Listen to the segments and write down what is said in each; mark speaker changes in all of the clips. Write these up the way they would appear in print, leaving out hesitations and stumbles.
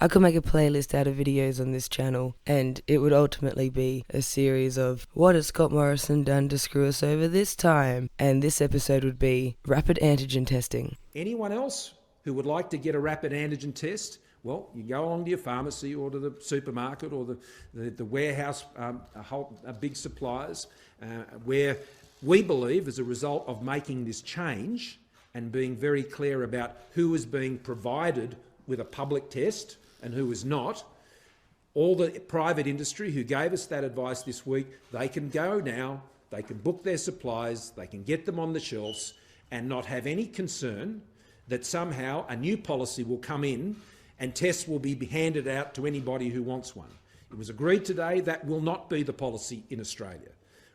Speaker 1: I could make a playlist out of videos on this channel, and it would ultimately be a series of what has Scott Morrison done to screw us over this time? And this episode would be rapid antigen testing.
Speaker 2: Anyone else who would like to get a rapid antigen test, well, you go along to your pharmacy or to the supermarket or the warehouse, big suppliers, where we believe as a result of making this change and being very clear about who is being provided with a public test and who is not, all the private industry who gave us that advice this week, they can go now, they can book their supplies, they can get them on the shelves and not have any concern that somehow a new policy will come in and tests will be handed out to anybody who wants one. It was agreed today that will not be the policy in Australia.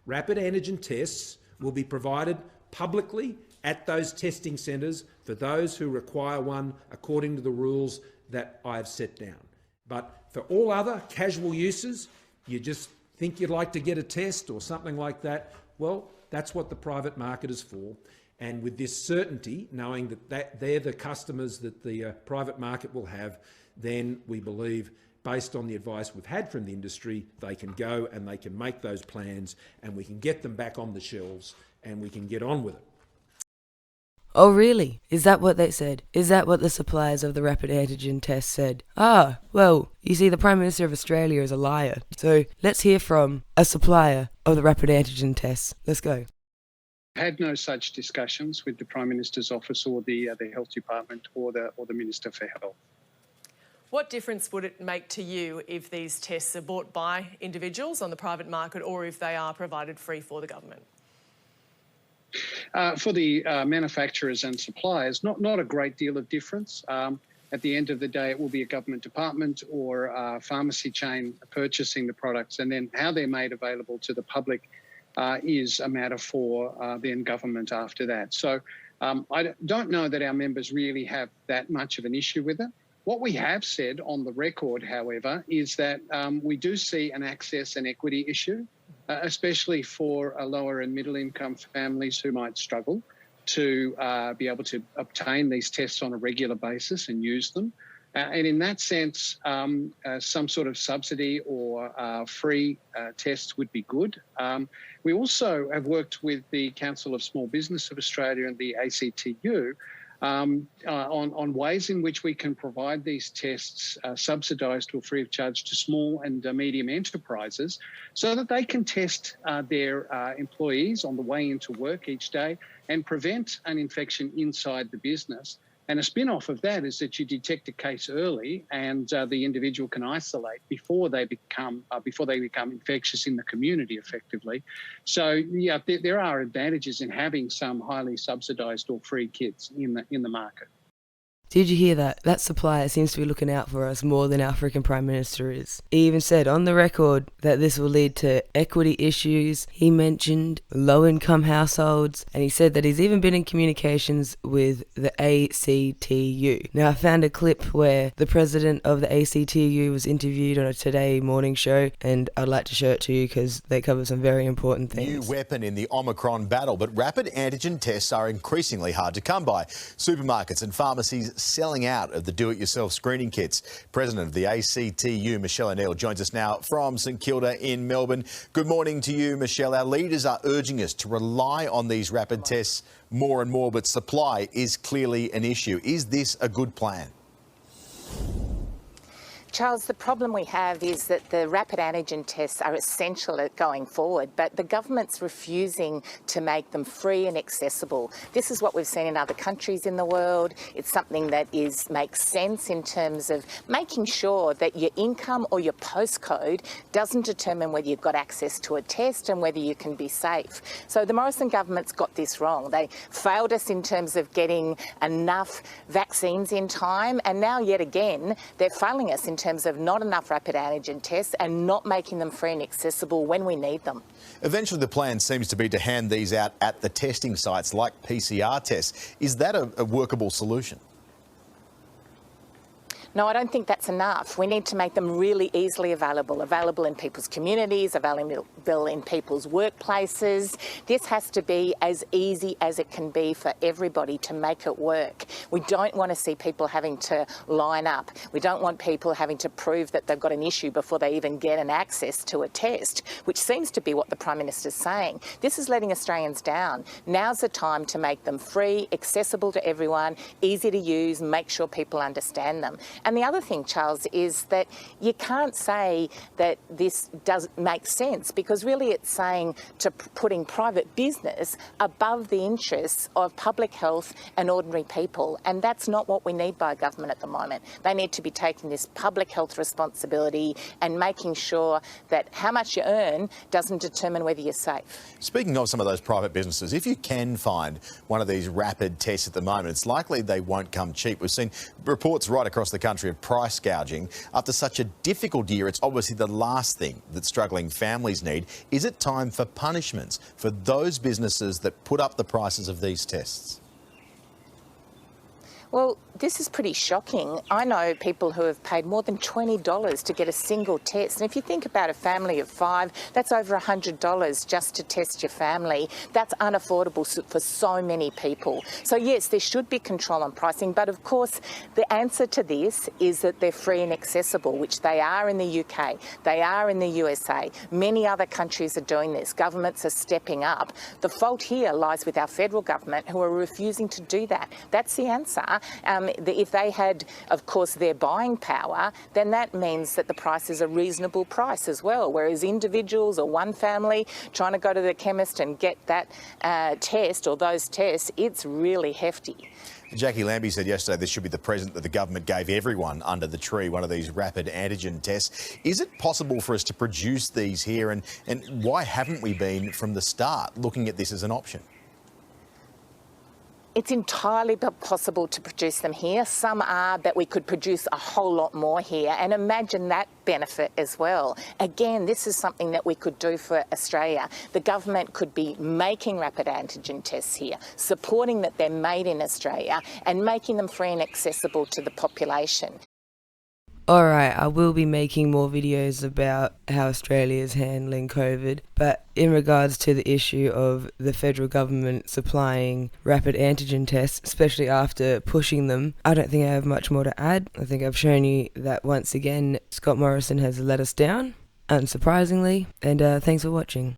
Speaker 2: Rapid antigen tests will be provided publicly at those testing centres for those who require one according to the rules that I have set down. But for all other casual uses, you just think you'd like to get a test or something like that, well, that's what the private market is for. And with this certainty, knowing that they're the customers that the private market will have, then we believe, based on the advice we've had from the industry, they can go and they can make those plans and we can get them back on the shelves and we can get on with it.
Speaker 1: Oh really? Is that what they said? Is that what the suppliers of the rapid antigen test said? Ah, well, you see, the Prime Minister of Australia is a liar. So let's hear from a supplier of the rapid antigen tests. Let's go.
Speaker 3: Had no such discussions with the Prime Minister's office or the Health Department or the Minister for Health.
Speaker 4: What difference would it make to you if these tests are bought by individuals on the private market or if they are provided free for the government?
Speaker 3: For the manufacturers and suppliers, not a great deal of difference. At the end of the day, it will be a government department or a pharmacy chain purchasing the products, and then how they're made available to the public is a matter for then government after that. So I don't know that our members really have that much of an issue with it. What we have said on the record, however, is that we do see an access and equity issue, especially for lower and middle income families who might struggle to be able to obtain these tests on a regular basis and use them. And in that sense, some sort of subsidy or free tests would be good. We also have worked with the Council of Small Business of Australia and the ACTU on ways in which we can provide these tests subsidised or free of charge to small and medium enterprises so that they can test their employees on the way into work each day and prevent an infection inside the business. And a spin-off of that is that you detect a case early and the individual can isolate before they become infectious in the community effectively. So yeah, there are advantages in having some highly subsidised or free kits in the market.
Speaker 1: Did you hear that? That supplier seems to be looking out for us more than our freaking Prime Minister is. He even said on the record that this will lead to equity issues. He mentioned low-income households, and he said that he's even been in communications with the ACTU. Now, I found a clip where the president of the ACTU was interviewed on a Today morning show, and I'd like to show it to you because they cover some very important things.
Speaker 5: New weapon in the Omicron battle, but rapid antigen tests are increasingly hard to come by. Supermarkets and pharmacies selling out of the do-it-yourself screening kits. President of the ACTU, Michelle O'Neill, joins us now from St Kilda in Melbourne. Good morning to you, Michelle. Our leaders are urging us to rely on these rapid tests more and more, but supply is clearly an issue. Is this a good plan?
Speaker 6: Charles, the problem we have is that the rapid antigen tests are essential at going forward, but the government's refusing to make them free and accessible. This is what we've seen in other countries in the world. It's something that makes sense in terms of making sure that your income or your postcode doesn't determine whether you've got access to a test and whether you can be safe. So the Morrison government's got this wrong. They failed us in terms of getting enough vaccines in time, and now yet again they're failing us in terms of not enough rapid antigen tests and not making them free and accessible when we need them.
Speaker 5: Eventually the plan seems to be to hand these out at the testing sites like PCR tests. Is that a workable solution?
Speaker 6: No, I don't think that's enough. We need to make them really easily available in people's communities, available in people's workplaces. This has to be as easy as it can be for everybody to make it work. We don't want to see people having to line up. We don't want people having to prove that they've got an issue before they even get an access to a test, which seems to be what the Prime Minister's saying. This is letting Australians down. Now's the time to make them free, accessible to everyone, easy to use, make sure people understand them. And the other thing, Charles, is that you can't say that this doesn't make sense, because really it's saying to putting private business above the interests of public health and ordinary people. And that's not what we need by government at the moment. They need to be taking this public health responsibility and making sure that how much you earn doesn't determine whether you're safe.
Speaker 5: Speaking of some of those private businesses, if you can find one of these rapid tests at the moment, it's likely they won't come cheap. We've seen reports right across the country of price gouging. After such a difficult year, it's obviously the last thing that struggling families need. Is it time for punishments for those businesses that put up the prices of these tests?
Speaker 6: Well, this is pretty shocking. I know people who have paid more than $20 to get a single test. And if you think about a family of 5, that's over $100 just to test your family. That's unaffordable for so many people. So yes, there should be control on pricing. But of course, the answer to this is that they're free and accessible, which they are in the UK. They are in the USA. Many other countries are doing this. Governments are stepping up. The fault here lies with our federal government, who are refusing to do that. That's the answer. If they had, of course, their buying power, then that means that the price is a reasonable price as well, whereas individuals or one family trying to go to the chemist and get that test or those tests, it's really hefty.
Speaker 5: Jackie Lambie said yesterday this should be the present that the government gave everyone under the tree, one of these rapid antigen tests. Is it possible for us to produce these here, and why haven't we been from the start looking at this as an option?
Speaker 6: It's entirely possible to produce them here. Some are, but we could produce a whole lot more here, and imagine that benefit as well. Again, this is something that we could do for Australia. The government could be making rapid antigen tests here, supporting that they're made in Australia and making them free and accessible to the population.
Speaker 1: Alright, I will be making more videos about how Australia is handling COVID, but in regards to the issue of the federal government supplying rapid antigen tests, especially after pushing them, I don't think I have much more to add. I think I've shown you that once again Scott Morrison has let us down, unsurprisingly, and thanks for watching.